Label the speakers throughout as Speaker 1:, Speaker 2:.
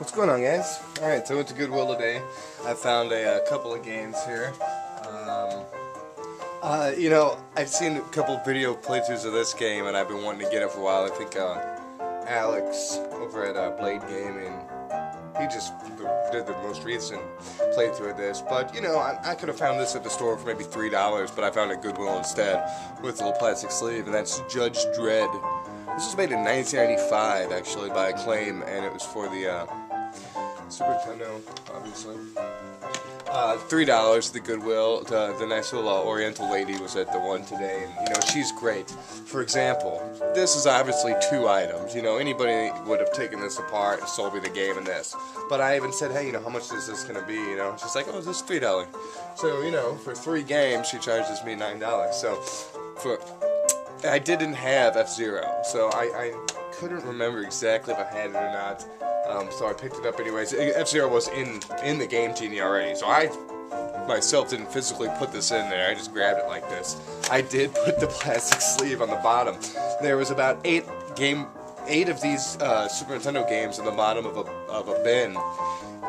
Speaker 1: What's going on, guys? Alright, so I went to Goodwill today. I found a couple of games here. You know, I've seen a couple video playthroughs of this game, and I've been wanting to get it for a while. I think Alex over at Blade Gaming, he just did the most recent playthrough of this. But, you know, I could have found this at the store for maybe $3, but I found it at Goodwill instead with a little plastic sleeve, and that's Judge Dredd. This was made in 1995, actually, by Acclaim, and it was for the Super Nintendo, obviously. $3 at the Goodwill. The nice little Oriental lady was at the one today, and, you know, she's great. For example, this is obviously 2 items. You know, anybody would have taken this apart and sold me the game and this. But I even said, hey, you know, how much is this going to be? You know, she's like, oh, this is $3. So, you know, for 3 games, she charges me $9. So, I didn't have F-Zero, so I couldn't remember exactly if I had it or not. So I picked it up anyways. F-Zero was in the Game Genie already, so I myself didn't physically put this in there. I just grabbed it like this. I did put the plastic sleeve on the bottom. There was about 8 of these Super Nintendo games in the bottom of a bin.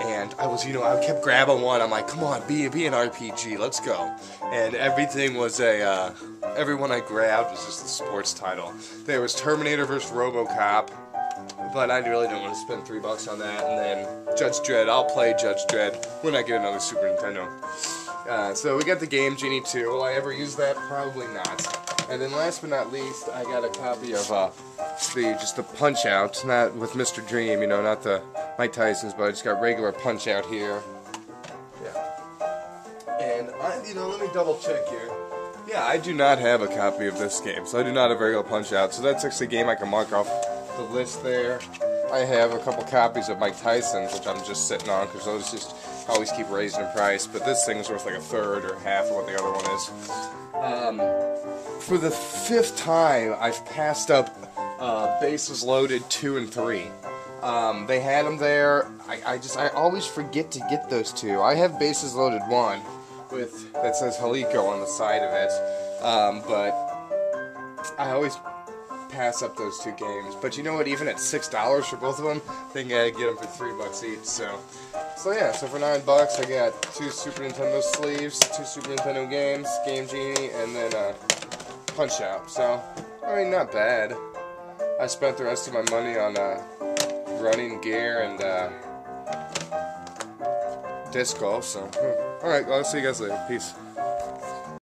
Speaker 1: And I was, you know, I kept grabbing one. I'm like, come on, be an RPG, let's go. And everything was every one I grabbed was just a sports title. There was Terminator vs. RoboCop, but I really didn't want to spend $3 on that. And then Judge Dredd, I'll play Judge Dredd when I get another Super Nintendo. So we got the Game Genie too. Will I ever use that? Probably not. And then last but not least, I got a copy of just the Punch-Out, not with Mr. Dream, you know, not the Mike Tyson's, but I just got regular Punch-Out here. Yeah. And you know, let me double check here. Yeah, I do not have a copy of this game, so I do not have regular Punch-Out. So that's actually a game I can mark off the list there. I have a couple copies of Mike Tyson's, which I'm just sitting on because those just always keep raising in price. But this thing's worth like a third or half of what the other one is. For the 5th time, I've passed up Bases Loaded 2 and 3. They had them there. I always forget to get those 2. I have Bases Loaded 1 that says Helico on the side of it, but I always pass up those 2 games. But you know what? Even at $6 for both of them, I think I get them for $3 each. So yeah. So for $9, I got 2 Super Nintendo sleeves, 2 Super Nintendo games, Game Genie, and then Punch-Out. So I mean, not bad. I spent the rest of my money on running gear and disc golf. So alright, well, I'll see you guys later. Peace.